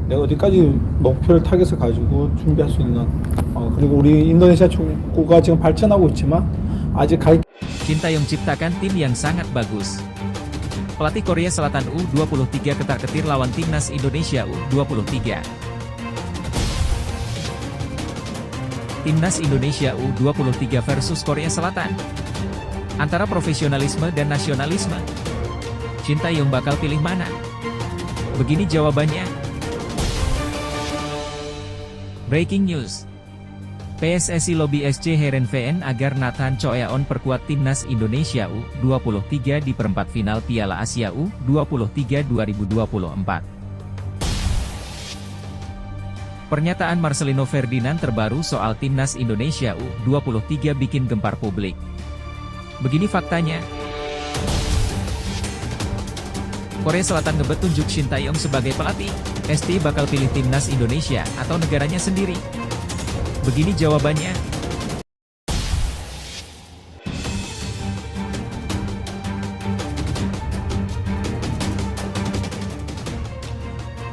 내가 어디까지 목표를 타겟을 가지고 준비할 수 있는 그리고 우리 인도네시아 축구가 지금 발전하고 있지만 아직 갈 Sintayong ciptakan tim yang sangat bagus. Pelatih Korea Selatan U23 ketar-ketir lawan timnas Indonesia U23. Timnas Indonesia U23 versus Korea Selatan. Antara profesionalisme dan nasionalisme. Sintayong bakal pilih mana? Begini jawabannya. Breaking news. PSSI lobby SC Heerenveen agar Nathan Choeon perkuat timnas Indonesia U23 di perempat final Piala Asia U23 2024. Pernyataan Marcelino Ferdinand terbaru soal timnas Indonesia U23 bikin gempar publik. Begini faktanya. Korea Selatan ngebet tunjuk Sintayong sebagai pelatih. ST bakal pilih timnas Indonesia atau negaranya sendiri? Begini jawabannya.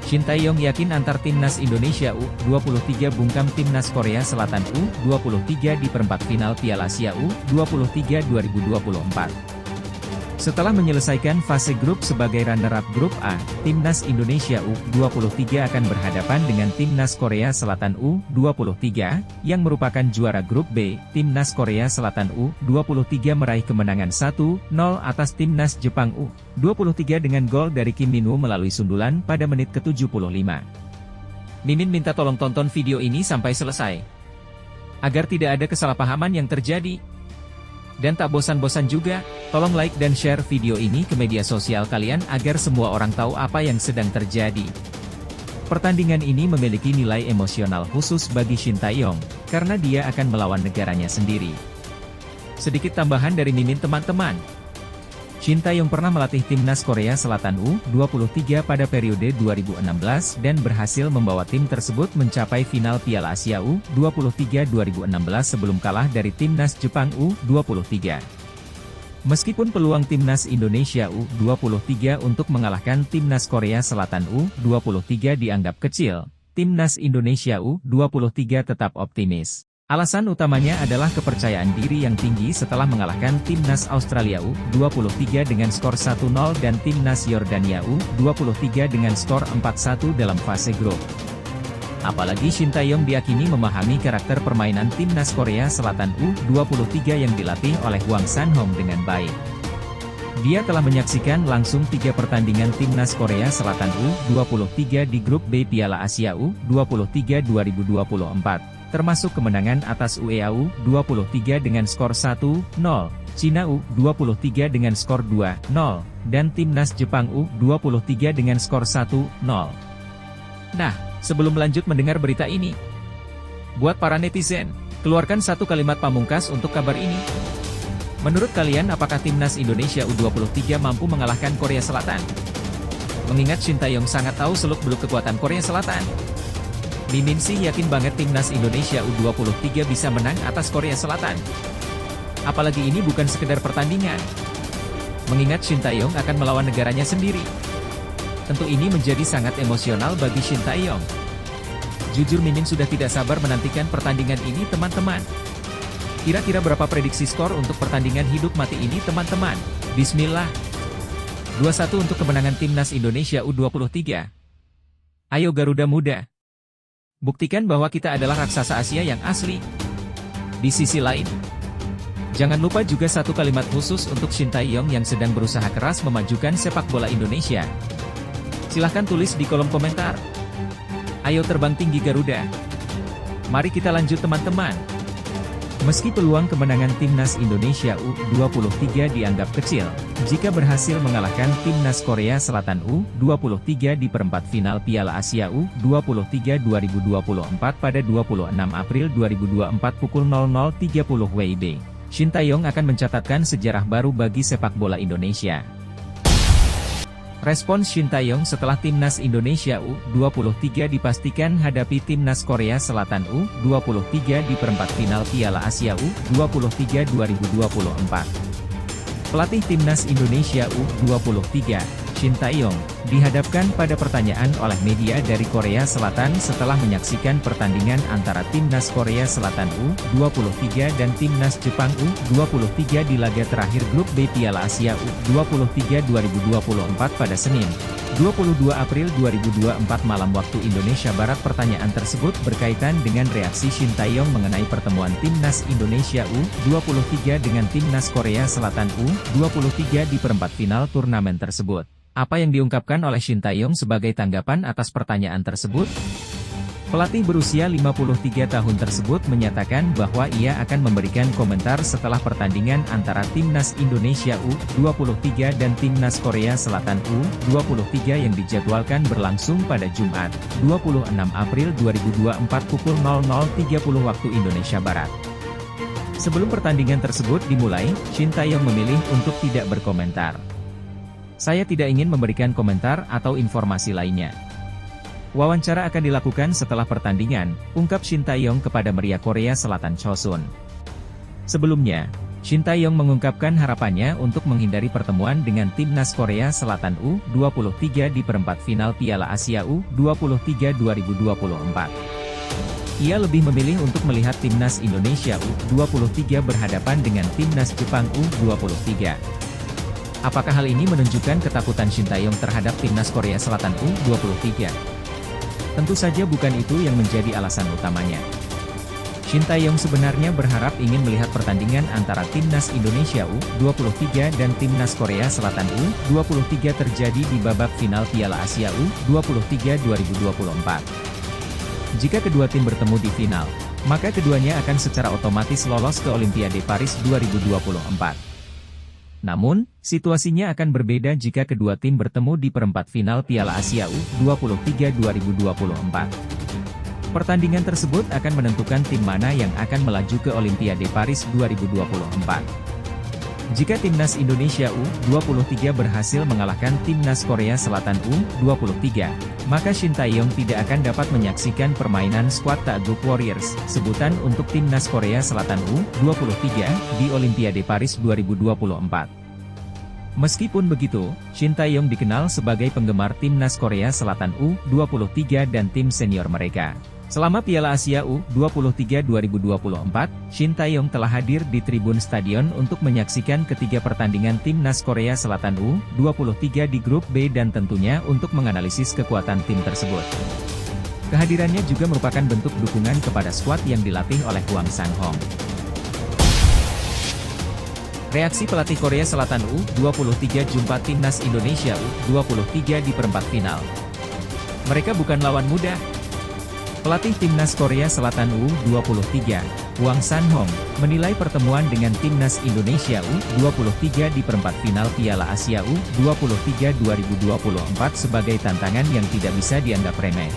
Sintayong yakin antar timnas Indonesia U23 bungkam timnas Korea Selatan U23 di perempat final Piala Asia U23 2024. Setelah menyelesaikan fase grup sebagai runner-up grup A, timnas Indonesia U23 akan berhadapan dengan timnas Korea Selatan U23, yang merupakan juara grup B. Timnas Korea Selatan U23 meraih kemenangan 1-0 atas timnas Jepang U23 dengan gol dari Kim Min-woo melalui sundulan pada menit ke-75. Mimin minta tolong tonton video ini sampai selesai, agar tidak ada kesalahpahaman yang terjadi. Dan tak bosan-bosan juga, tolong like dan share video ini ke media sosial kalian agar semua orang tahu apa yang sedang terjadi. Pertandingan ini memiliki nilai emosional khusus bagi Sintayong, karena dia akan melawan negaranya sendiri. Sedikit tambahan dari Mimin teman-teman. Sintayong pernah melatih timnas Korea Selatan U23 pada periode 2016 dan berhasil membawa tim tersebut mencapai final Piala Asia U23 2016 sebelum kalah dari timnas Jepang U23. Meskipun peluang timnas Indonesia U23 untuk mengalahkan timnas Korea Selatan U23 dianggap kecil, timnas Indonesia U23 tetap optimis. Alasan utamanya adalah kepercayaan diri yang tinggi setelah mengalahkan timnas Australia U23 dengan skor 1-0 dan timnas Yordania U23 dengan skor 4-1 dalam fase grup. Apalagi Sintayong diyakini memahami karakter permainan timnas Korea Selatan U23 yang dilatih oleh Hwang San-hong dengan baik. Dia telah menyaksikan langsung 3 pertandingan timnas Korea Selatan U23 di grup B Piala Asia U23 2024. Termasuk kemenangan atas UEA U23 dengan skor 1-0, Cina U23 dengan skor 2-0, dan timnas Jepang U23 dengan skor 1-0. Nah, sebelum lanjut mendengar berita ini, buat para netizen, keluarkan satu kalimat pamungkas untuk kabar ini. Menurut kalian apakah timnas Indonesia U23 mampu mengalahkan Korea Selatan? Mengingat Sintayong sangat tahu seluk-beluk kekuatan Korea Selatan. Mimin sih yakin banget timnas Indonesia U23 bisa menang atas Korea Selatan. Apalagi ini bukan sekedar pertandingan. Mengingat Sintayong akan melawan negaranya sendiri. Tentu ini menjadi sangat emosional bagi Sintayong. Jujur Mimin sudah tidak sabar menantikan pertandingan ini teman-teman. Kira-kira berapa prediksi skor untuk pertandingan hidup mati ini teman-teman? Bismillah. 2-1 untuk kemenangan timnas Indonesia U23. Ayo Garuda Muda. Buktikan bahwa kita adalah raksasa Asia yang asli. Di sisi lain, jangan lupa juga satu kalimat khusus untuk Sintayong yang sedang berusaha keras memajukan sepak bola Indonesia. Silahkan tulis di kolom komentar. Ayo terbang tinggi Garuda. Mari kita lanjut teman-teman. Meski peluang kemenangan timnas Indonesia U23 dianggap kecil, jika berhasil mengalahkan timnas Korea Selatan U23 di perempat final Piala Asia U23 2024 pada 26 April 2024 pukul 00.30 WIB, Sintayong akan mencatatkan sejarah baru bagi sepak bola Indonesia. Respons Sintayong setelah timnas Indonesia U23 dipastikan hadapi timnas Korea Selatan U23 di perempat final Piala Asia U23 2024. Pelatih timnas Indonesia U23, Sintayong, dihadapkan pada pertanyaan oleh media dari Korea Selatan setelah menyaksikan pertandingan antara Timnas Korea Selatan U23 dan Timnas Jepang U23 di laga terakhir Grup B Piala Asia U23 2024 pada Senin, 22 April 2024 malam waktu Indonesia Barat. Pertanyaan tersebut berkaitan dengan reaksi Shin Tae-yong mengenai pertemuan Timnas Indonesia U23 dengan Timnas Korea Selatan U23 di perempat final turnamen tersebut. Apa yang diungkapkan oleh Shin Tae-yong sebagai tanggapan atas pertanyaan tersebut? Pelatih berusia 53 tahun tersebut menyatakan bahwa ia akan memberikan komentar setelah pertandingan antara Timnas Indonesia U23 dan Timnas Korea Selatan U23 yang dijadwalkan berlangsung pada Jumat, 26 April 2024 pukul 00.30 waktu Indonesia Barat. Sebelum pertandingan tersebut dimulai, Shin Tae-yong memilih untuk tidak berkomentar. Saya tidak ingin memberikan komentar atau informasi lainnya. Wawancara akan dilakukan setelah pertandingan, ungkap Shin Tae-yong kepada media Korea Selatan Chosun. Sebelumnya, Shin Tae-yong mengungkapkan harapannya untuk menghindari pertemuan dengan Timnas Korea Selatan U23 di perempat final Piala Asia U23 2024. Ia lebih memilih untuk melihat Timnas Indonesia U23 berhadapan dengan Timnas Jepang U23. Apakah hal ini menunjukkan ketakutan Shin Tae-yong terhadap Timnas Korea Selatan U23? Tentu saja bukan itu yang menjadi alasan utamanya. Shin Tae-yong sebenarnya berharap ingin melihat pertandingan antara Timnas Indonesia U23 dan Timnas Korea Selatan U23 terjadi di babak final Piala Asia U23 2024. Jika kedua tim bertemu di final, maka keduanya akan secara otomatis lolos ke Olimpiade Paris 2024. Namun, situasinya akan berbeda jika kedua tim bertemu di perempat final Piala Asia U23 2024. Pertandingan tersebut akan menentukan tim mana yang akan melaju ke Olimpiade Paris 2024. Jika Timnas Indonesia U23 berhasil mengalahkan Timnas Korea Selatan U23, maka Shin Tae-yong tidak akan dapat menyaksikan permainan skuad Taeguk Warriors, sebutan untuk Timnas Korea Selatan U23, di Olimpiade Paris 2024. Meskipun begitu, Shin Tae-yong dikenal sebagai penggemar Timnas Korea Selatan U23 dan tim senior mereka. Selama Piala Asia U23 2024, Shin Tae-yong telah hadir di tribun stadion untuk menyaksikan ketiga pertandingan Timnas Korea Selatan U23 di Grup B dan tentunya untuk menganalisis kekuatan tim tersebut. Kehadirannya juga merupakan bentuk dukungan kepada skuad yang dilatih oleh Hwang Sang-hong. Reaksi pelatih Korea Selatan U23 jumpa Timnas Indonesia U23 di perempat final. Mereka bukan lawan mudah. Pelatih Timnas Korea Selatan U23, Hwang Sang-hong, menilai pertemuan dengan Timnas Indonesia U23 di perempat final Piala Asia U23 2024 sebagai tantangan yang tidak bisa dianggap remeh.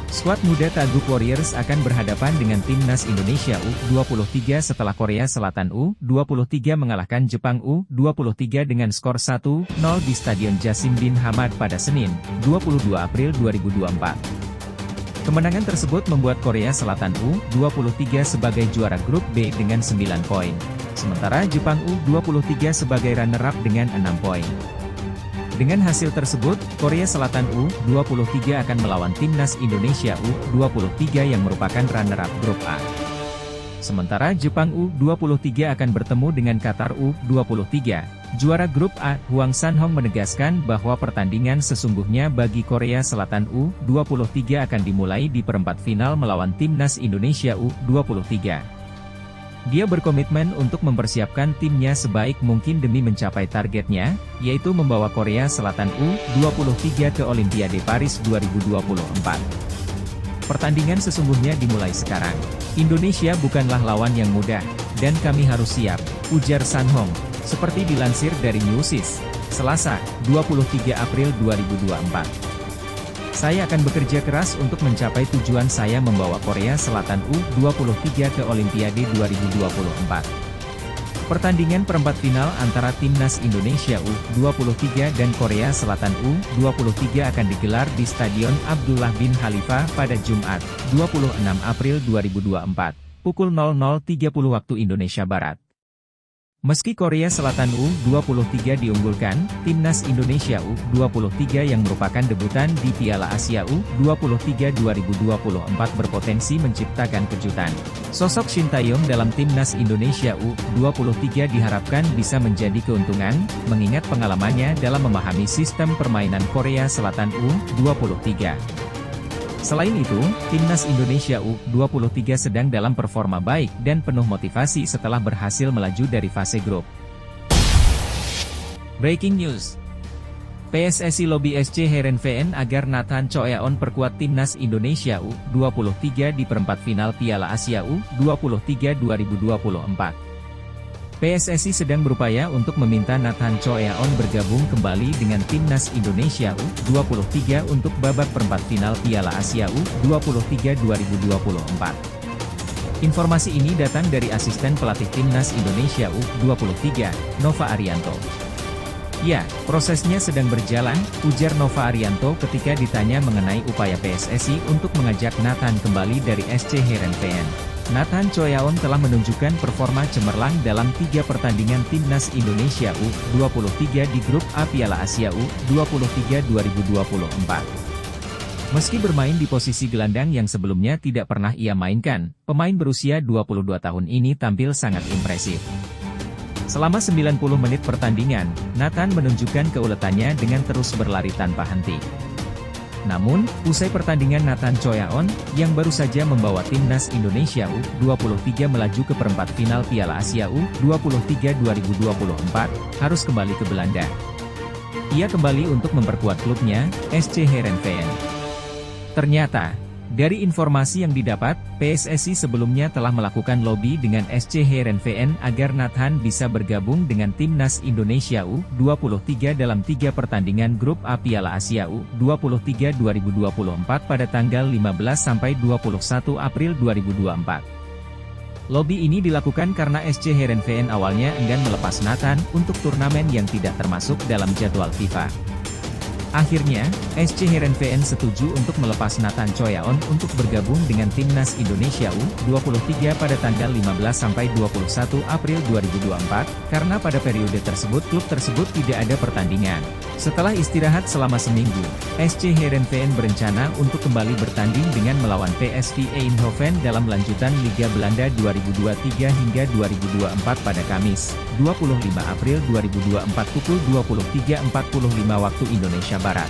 Skuad muda Taeguk Warriors akan berhadapan dengan Timnas Indonesia U23 setelah Korea Selatan U23 mengalahkan Jepang U23 dengan skor 1-0 di Stadion Jasim bin Hamad pada Senin, 22 April 2024. Kemenangan tersebut membuat Korea Selatan U23 sebagai juara Grup B dengan 9 poin, sementara Jepang U23 sebagai runner-up dengan 6 poin. Dengan hasil tersebut, Korea Selatan U23 akan melawan Timnas Indonesia U23 yang merupakan runner-up Grup A. Sementara Jepang U23 akan bertemu dengan Qatar U23, juara Grup A. Hwang Sang-hong menegaskan bahwa pertandingan sesungguhnya bagi Korea Selatan U23 akan dimulai di perempat final melawan Timnas Indonesia U23. Dia berkomitmen untuk mempersiapkan timnya sebaik mungkin demi mencapai targetnya, yaitu membawa Korea Selatan U23 ke Olimpiade Paris 2024. Pertandingan sesungguhnya dimulai sekarang. Indonesia bukanlah lawan yang mudah, dan kami harus siap, ujar Sang-hong, seperti dilansir dari Newsis, Selasa, 23 April 2024. Saya akan bekerja keras untuk mencapai tujuan saya membawa Korea Selatan U23 ke Olimpiade 2024. Pertandingan perempat final antara Timnas Indonesia U23 dan Korea Selatan U23 akan digelar di Stadion Abdullah bin Khalifa pada Jumat, 26 April 2024, pukul 00.30 waktu Indonesia Barat. Meski Korea Selatan U23 diunggulkan, Timnas Indonesia U23 yang merupakan debutan di Piala Asia U23 2024 berpotensi menciptakan kejutan. Sosok Shin Tae-yong dalam Timnas Indonesia U23 diharapkan bisa menjadi keuntungan, mengingat pengalamannya dalam memahami sistem permainan Korea Selatan U23. Selain itu, Timnas Indonesia U23 sedang dalam performa baik dan penuh motivasi setelah berhasil melaju dari fase grup. Breaking News: PSSI lobby SC Heerenveen agar Nathan Choeon perkuat Timnas Indonesia U23 di perempat final Piala Asia U23 2024. PSSI sedang berupaya untuk meminta Nathan Choeon bergabung kembali dengan Timnas Indonesia U23 untuk babak perempat final Piala Asia U23 2024. Informasi ini datang dari asisten pelatih Timnas Indonesia U23, Nova Arianto. Ya, prosesnya sedang berjalan, ujar Nova Arianto ketika ditanya mengenai upaya PSSI untuk mengajak Nathan kembali dari SC Heerenveen. Nathan Choeon telah menunjukkan performa cemerlang dalam 3 pertandingan Timnas Indonesia U23 di grup A Piala Asia U23 2024. Meski bermain di posisi gelandang yang sebelumnya tidak pernah ia mainkan, pemain berusia 22 tahun ini tampil sangat impresif. Selama 90 menit pertandingan, Nathan menunjukkan keuletannya dengan terus berlari tanpa henti. Namun, usai pertandingan Nathan Choeon, yang baru saja membawa Timnas Indonesia U23 melaju ke perempat final Piala Asia U23 2024, harus kembali ke Belanda. Ia kembali untuk memperkuat klubnya, SC Heerenveen. Ternyata, dari informasi yang didapat, PSSI sebelumnya telah melakukan lobi dengan SC Heerenveen agar Nathan bisa bergabung dengan Timnas Indonesia U23 dalam 3 pertandingan grup A Piala Asia U23 2024 pada tanggal 15–21 April 2024. Lobi ini dilakukan karena SC Heerenveen awalnya enggan melepas Nathan untuk turnamen yang tidak termasuk dalam jadwal FIFA. Akhirnya, SC Heerenveen setuju untuk melepas Nathan Choeon untuk bergabung dengan Timnas Indonesia U23 pada tanggal 15–21 April 2024, karena pada periode tersebut klub tersebut tidak ada pertandingan. Setelah istirahat selama seminggu, SC Heerenveen berencana untuk kembali bertanding dengan melawan PSV Eindhoven dalam lanjutan Liga Belanda 2023 hingga 2024 pada Kamis, 25 April 2024 pukul 23.45 waktu Indonesia Barat.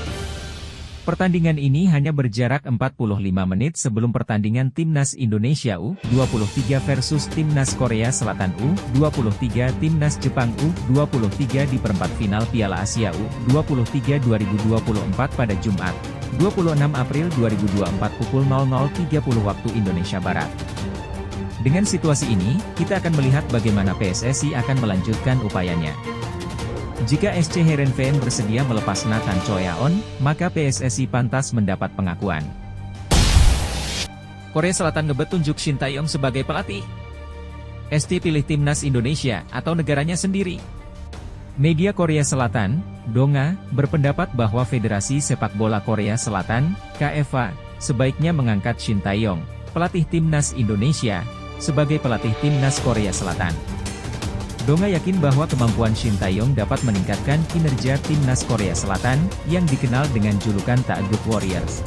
Pertandingan ini hanya berjarak 45 menit sebelum pertandingan Timnas Indonesia U23 versus Timnas Korea Selatan U23 Timnas Jepang U23 di perempat final Piala Asia U23 2024 pada Jumat, 26 April 2024 pukul 00.30 waktu Indonesia Barat. Dengan situasi ini, kita akan melihat bagaimana PSSI akan melanjutkan upayanya. Jika SC Heerenveen bersedia melepas Nathan Choeon, maka PSSI pantas mendapat pengakuan. Korea Selatan ngebet tunjuk Shin Tae-yong sebagai pelatih. ST pilih Timnas Indonesia atau negaranya sendiri. Media Korea Selatan, Donga, berpendapat bahwa Federasi Sepak Bola Korea Selatan, KFA, sebaiknya mengangkat Shin Tae-yong, pelatih Timnas Indonesia, sebagai pelatih Timnas Korea Selatan. Donga yakin bahwa kemampuan Shin Tae-yong dapat meningkatkan kinerja Timnas Korea Selatan, yang dikenal dengan julukan The Good Warriors.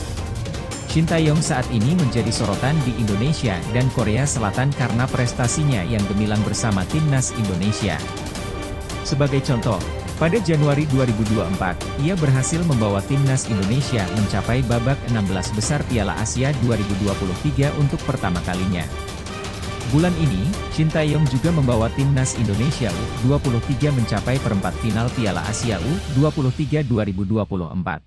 Shin Tae-yong saat ini menjadi sorotan di Indonesia dan Korea Selatan karena prestasinya yang gemilang bersama Timnas Indonesia. Sebagai contoh, pada Januari 2024, ia berhasil membawa Timnas Indonesia mencapai babak 16 besar Piala Asia 2023 untuk pertama kalinya. Bulan ini, Shin Tae-yong juga membawa Timnas Indonesia U23 mencapai perempat final Piala Asia U23 2024.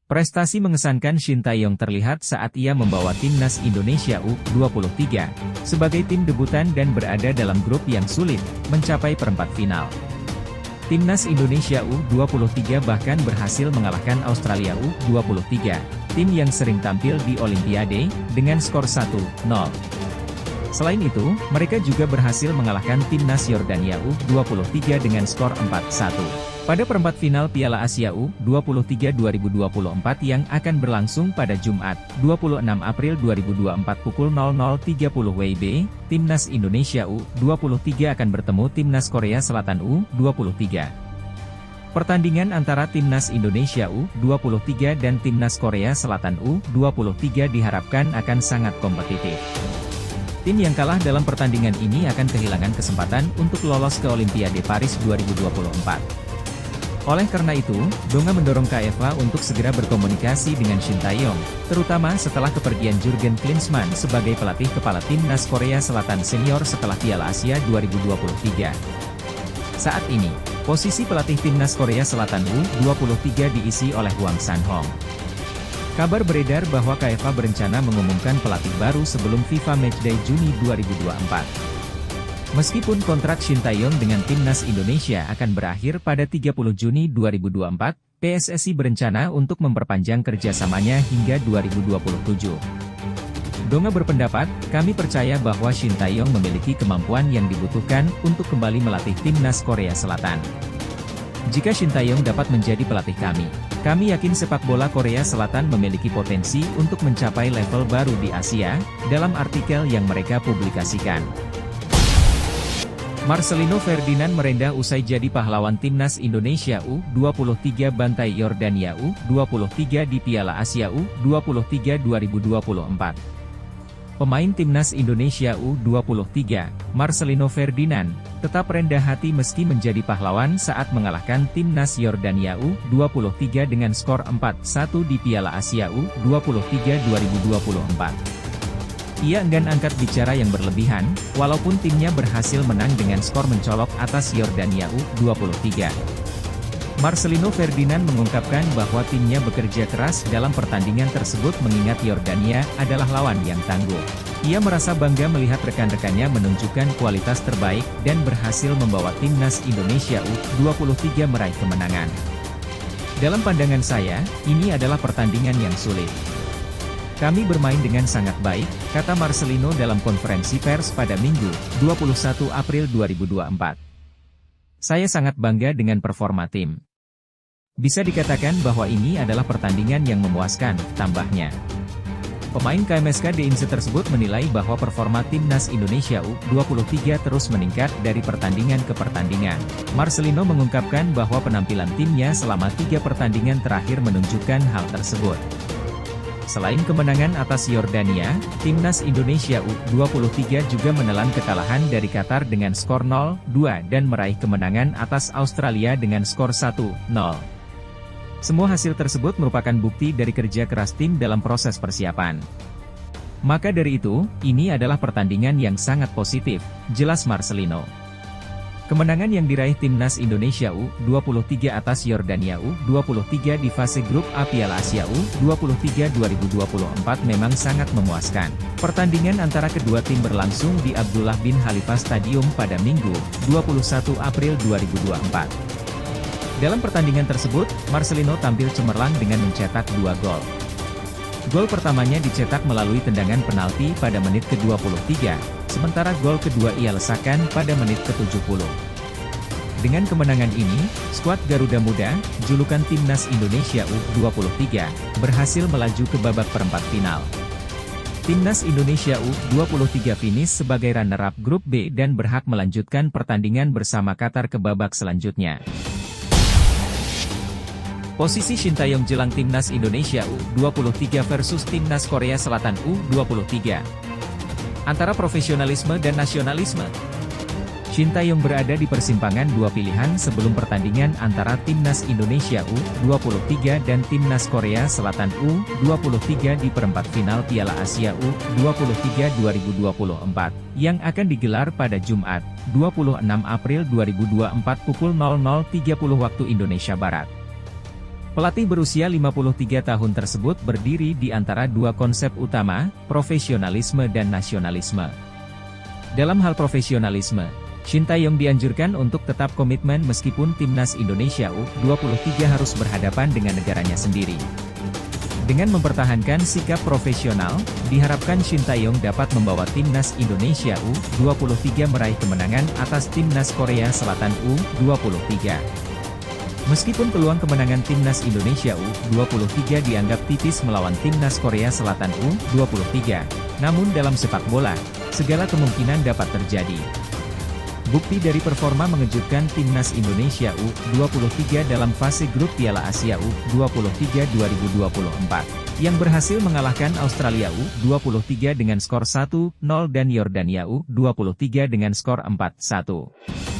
Prestasi mengesankan Shin Tae-yong terlihat saat ia membawa Timnas Indonesia U23, sebagai tim debutan dan berada dalam grup yang sulit, mencapai perempat final. Timnas Indonesia U23 bahkan berhasil mengalahkan Australia U23, tim yang sering tampil di Olimpiade, dengan skor 1-0. Selain itu, mereka juga berhasil mengalahkan Timnas Yordania U23 dengan skor 4-1. Pada perempat final Piala Asia U23 2024 yang akan berlangsung pada Jumat, 26 April 2024 pukul 00.30 WIB, Timnas Indonesia U23 akan bertemu Timnas Korea Selatan U23. Pertandingan antara Timnas Indonesia U23 dan Timnas Korea Selatan U23 diharapkan akan sangat kompetitif. Tim yang kalah dalam pertandingan ini akan kehilangan kesempatan untuk lolos ke Olimpiade Paris 2024. Oleh karena itu, Donga mendorong KFA untuk segera berkomunikasi dengan Shin Tae-yong, terutama setelah kepergian Jurgen Klinsmann sebagai pelatih kepala Timnas Korea Selatan senior setelah Piala Asia 2023. Saat ini, posisi pelatih Timnas Korea Selatan U23 diisi oleh Hwang San-hong. Kabar beredar bahwa KFA berencana mengumumkan pelatih baru sebelum FIFA Matchday Juni 2024. Meskipun kontrak Shin Tae-yong dengan Timnas Indonesia akan berakhir pada 30 Juni 2024, PSSI berencana untuk memperpanjang kerjasamanya hingga 2027. Donga berpendapat, kami percaya bahwa Shin Tae-yong memiliki kemampuan yang dibutuhkan untuk kembali melatih Timnas Korea Selatan. Jika Shin Tae-yong dapat menjadi pelatih kami yakin sepak bola Korea Selatan memiliki potensi untuk mencapai level baru di Asia, dalam artikel yang mereka publikasikan. Marcelino Ferdinand merendah usai jadi pahlawan Timnas Indonesia U23 bantai Yordania U23 di Piala Asia U23 2024. Pemain Timnas Indonesia U23, Marcelino Ferdinand, tetap rendah hati meski menjadi pahlawan saat mengalahkan Timnas Yordania U23 dengan skor 4-1 di Piala Asia U23 2024. Ia enggan angkat bicara yang berlebihan, walaupun timnya berhasil menang dengan skor mencolok atas Yordania U23. Marcelino Ferdinand mengungkapkan bahwa timnya bekerja keras dalam pertandingan tersebut mengingat Yordania adalah lawan yang tangguh. Ia merasa bangga melihat rekan-rekannya menunjukkan kualitas terbaik dan berhasil membawa Timnas Indonesia U23 meraih kemenangan. Dalam pandangan saya, ini adalah pertandingan yang sulit. Kami bermain dengan sangat baik, kata Marcelino dalam konferensi pers pada Minggu, 21 April 2024. Saya sangat bangga dengan performa tim. Bisa dikatakan bahwa ini adalah pertandingan yang memuaskan, tambahnya. Pemain KMSK Deinze tersebut menilai bahwa performa Timnas Indonesia U23 terus meningkat dari pertandingan ke pertandingan. Marcelino mengungkapkan bahwa penampilan timnya selama 3 pertandingan terakhir menunjukkan hal tersebut. Selain kemenangan atas Yordania, Timnas Indonesia U23 juga menelan kekalahan dari Qatar dengan skor 0-2 dan meraih kemenangan atas Australia dengan skor 1-0. Semua hasil tersebut merupakan bukti dari kerja keras tim dalam proses persiapan. Maka dari itu, ini adalah pertandingan yang sangat positif, jelas Marcelino. Kemenangan yang diraih Timnas Indonesia U23 atas Yordania U23 di fase grup A Piala Asia U23 2024 memang sangat memuaskan. Pertandingan antara kedua tim berlangsung di Abdullah bin Khalifa Stadium pada Minggu, 21 April 2024. Dalam pertandingan tersebut, Marcelino tampil cemerlang dengan mencetak 2 gol. Gol pertamanya dicetak melalui tendangan penalti pada menit ke-23, sementara gol kedua ia lesakan pada menit ke-70. Dengan kemenangan ini, skuad Garuda Muda, julukan Timnas Indonesia U23, berhasil melaju ke babak perempat final. Timnas Indonesia U23 finish sebagai runner-up grup B dan berhak melanjutkan pertandingan bersama Qatar ke babak selanjutnya. Posisi Shin Tae-yong jelang Timnas Indonesia U23 versus Timnas Korea Selatan U23. Antara profesionalisme dan nasionalisme. Shin Tae-yong berada di persimpangan dua pilihan sebelum pertandingan antara Timnas Indonesia U23 dan Timnas Korea Selatan U23 di perempat final Piala Asia U23 2024, yang akan digelar pada Jumat, 26 April 2024 pukul 00.30 waktu Indonesia Barat. Pelatih berusia 53 tahun tersebut berdiri di antara dua konsep utama, profesionalisme dan nasionalisme. Dalam hal profesionalisme, Shin Tae-yong dianjurkan untuk tetap komitmen meskipun Timnas Indonesia U23 harus berhadapan dengan negaranya sendiri. Dengan mempertahankan sikap profesional, diharapkan Shin Tae-yong dapat membawa Timnas Indonesia U23 meraih kemenangan atas Timnas Korea Selatan U23. Meskipun peluang kemenangan Timnas Indonesia U23 dianggap tipis melawan Timnas Korea Selatan U23, namun dalam sepak bola, segala kemungkinan dapat terjadi. Bukti dari performa mengejutkan Timnas Indonesia U23 dalam fase grup Piala Asia U23 2024, yang berhasil mengalahkan Australia U23 dengan skor 1-0 dan Yordania U23 dengan skor 4-1.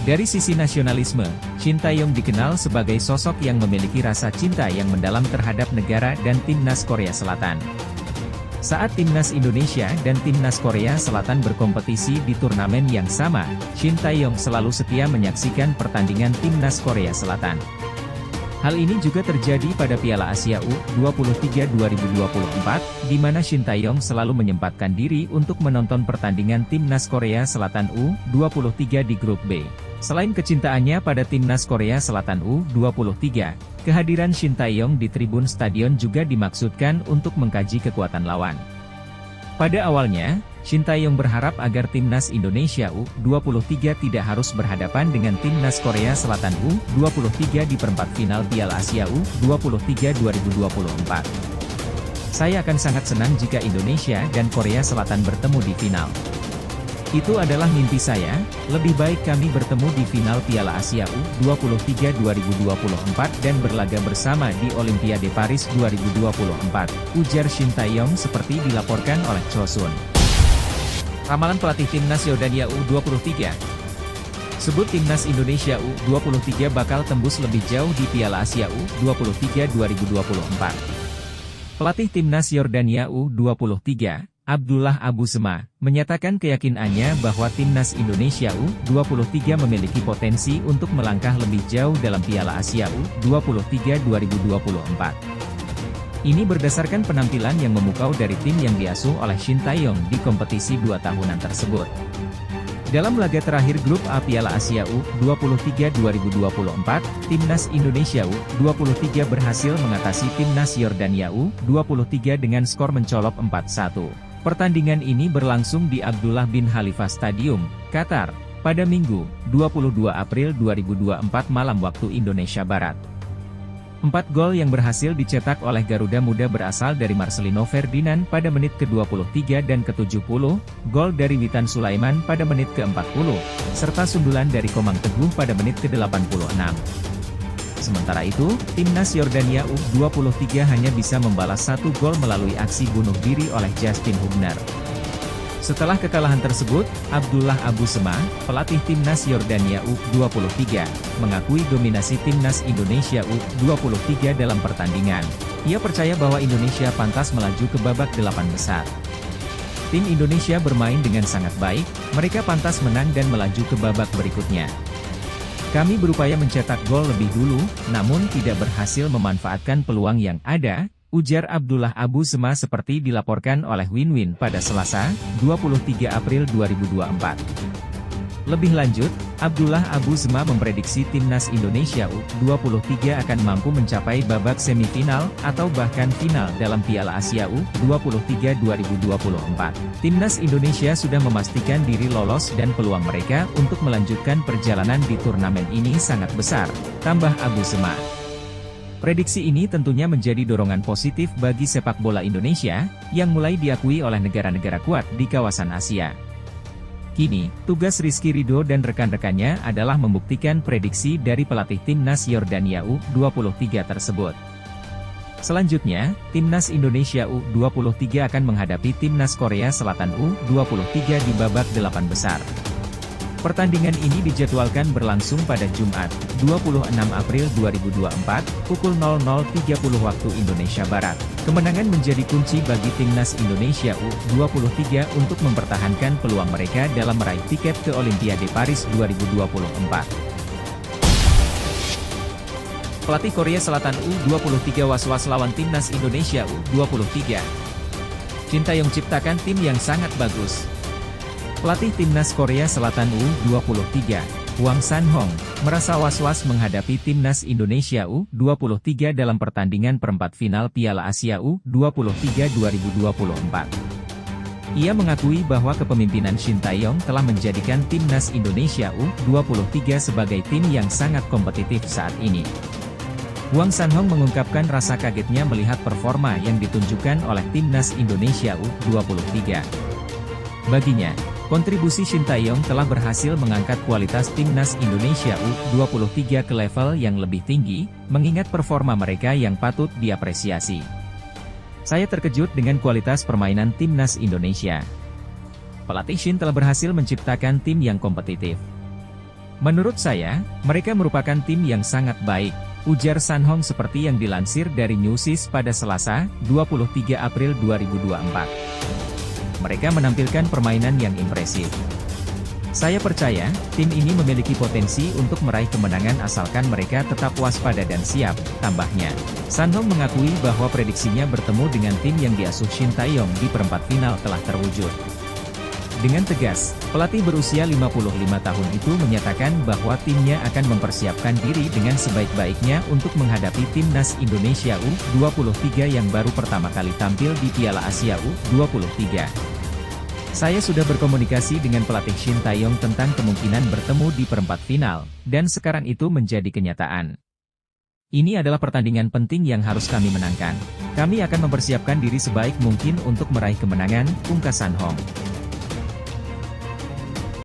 Dari sisi nasionalisme, Shin Tae-yong dikenal sebagai sosok yang memiliki rasa cinta yang mendalam terhadap negara dan Timnas Korea Selatan. Saat Timnas Indonesia dan Timnas Korea Selatan berkompetisi di turnamen yang sama, Shin Tae-yong selalu setia menyaksikan pertandingan Timnas Korea Selatan. Hal ini juga terjadi pada Piala Asia U23 2024, di mana Shin Tae-yong selalu menyempatkan diri untuk menonton pertandingan Timnas Korea Selatan U23 di grup B. Selain kecintaannya pada Timnas Korea Selatan U23, kehadiran Shin Tae-yong di tribun stadion juga dimaksudkan untuk mengkaji kekuatan lawan. Pada awalnya, Shin Tae-yong berharap agar Timnas Indonesia U23 tidak harus berhadapan dengan Timnas Korea Selatan U23 di perempat final Piala Asia U23 2024. Saya akan sangat senang jika Indonesia dan Korea Selatan bertemu di final. Itu adalah mimpi saya, lebih baik kami bertemu di final Piala Asia U23 2024 dan berlaga bersama di Olimpiade Paris 2024, ujar Shin Tae-yong seperti dilaporkan oleh Chosun. Ramalan pelatih Timnas Yordania U23. Sebut Timnas Indonesia U23 bakal tembus lebih jauh di Piala Asia U23 2024. Pelatih Timnas Yordania U23, Abdullah Abu Sema, menyatakan keyakinannya bahwa Timnas Indonesia U23 memiliki potensi untuk melangkah lebih jauh dalam Piala Asia U23 2024. Ini berdasarkan penampilan yang memukau dari tim yang diasuh oleh Shin Tae-yong di kompetisi 2 tahunan tersebut. Dalam laga terakhir grup A Piala Asia U23 2024, Timnas Indonesia U23 berhasil mengatasi Timnas Yordania U23 dengan skor mencolok 4-1. Pertandingan ini berlangsung di Abdullah bin Khalifa Stadium, Qatar, pada Minggu, 22 April 2024 malam waktu Indonesia Barat. 4 gol yang berhasil dicetak oleh Garuda Muda berasal dari Marcelino Ferdinand pada menit ke-23 dan ke-70, gol dari Witan Sulaiman pada menit ke-40, serta sundulan dari Komang Teguh pada menit ke-86. Sementara itu, Timnas Yordania U23 hanya bisa membalas 1 gol melalui aksi bunuh diri oleh Justin Hubner. Setelah kekalahan tersebut, Abdullah Abu Sema, pelatih Timnas Yordania U23, mengakui dominasi Timnas Indonesia U23 dalam pertandingan. Ia percaya bahwa Indonesia pantas melaju ke babak 8 besar. Tim Indonesia bermain dengan sangat baik, mereka pantas menang dan melaju ke babak berikutnya. Kami berupaya mencetak gol lebih dulu, namun tidak berhasil memanfaatkan peluang yang ada, ujar Abdullah Abu Sema seperti dilaporkan oleh Win pada Selasa, 23 April 2024. Lebih lanjut, Abdullah Abu Sema memprediksi Timnas Indonesia U23 akan mampu mencapai babak semifinal atau bahkan final dalam Piala Asia U23 2024. Timnas Indonesia sudah memastikan diri lolos dan peluang mereka untuk melanjutkan perjalanan di turnamen ini sangat besar, tambah Abu Sema. Prediksi ini tentunya menjadi dorongan positif bagi sepak bola Indonesia, yang mulai diakui oleh negara-negara kuat di kawasan Asia. Kini, tugas Rizky Ridho dan rekan-rekannya adalah membuktikan prediksi dari pelatih Timnas Yordania U23 tersebut. Selanjutnya, Timnas Indonesia U23 akan menghadapi Timnas Korea Selatan U23 di babak 8 besar. Pertandingan ini dijadwalkan berlangsung pada Jumat, 26 April 2024, pukul 00.30 waktu Indonesia Barat. Kemenangan menjadi kunci bagi Timnas Indonesia U23 untuk mempertahankan peluang mereka dalam meraih tiket ke Olimpiade Paris 2024. Pelatih Korea Selatan U23 was-was lawan Timnas Indonesia U23. Shin Tae-yong ciptakan tim yang sangat bagus. Pelatih Timnas Korea Selatan U23, Hwang San-hong, merasa was-was menghadapi Timnas Indonesia U23 dalam pertandingan perempat final Piala Asia U23 2024. Ia mengakui bahwa kepemimpinan Shin Tae-yong telah menjadikan timnas Indonesia U23 sebagai tim yang sangat kompetitif saat ini. Hwang San-hong mengungkapkan rasa kagetnya melihat performa yang ditunjukkan oleh timnas Indonesia U23. Baginya, kontribusi Shin Tae-yong telah berhasil mengangkat kualitas timnas Indonesia U23 ke level yang lebih tinggi, mengingat performa mereka yang patut diapresiasi. Saya terkejut dengan kualitas permainan timnas Indonesia. Pelatih Shin telah berhasil menciptakan tim yang kompetitif. Menurut saya, mereka merupakan tim yang sangat baik, ujar San-hong seperti yang dilansir dari Newsis pada Selasa, 23 April 2024. Mereka menampilkan permainan yang impresif. Saya percaya, tim ini memiliki potensi untuk meraih kemenangan asalkan mereka tetap waspada dan siap, tambahnya. San-hong mengakui bahwa prediksinya bertemu dengan tim yang diasuh Shin Tae-yong di perempat final telah terwujud. Dengan tegas, pelatih berusia 55 tahun itu menyatakan bahwa timnya akan mempersiapkan diri dengan sebaik-baiknya untuk menghadapi timnas Indonesia U23 yang baru pertama kali tampil di Piala Asia U23. Saya sudah berkomunikasi dengan pelatih Shin Tae-yong tentang kemungkinan bertemu di perempat final, dan sekarang itu menjadi kenyataan. Ini adalah pertandingan penting yang harus kami menangkan. Kami akan mempersiapkan diri sebaik mungkin untuk meraih kemenangan, ungkap San-hong.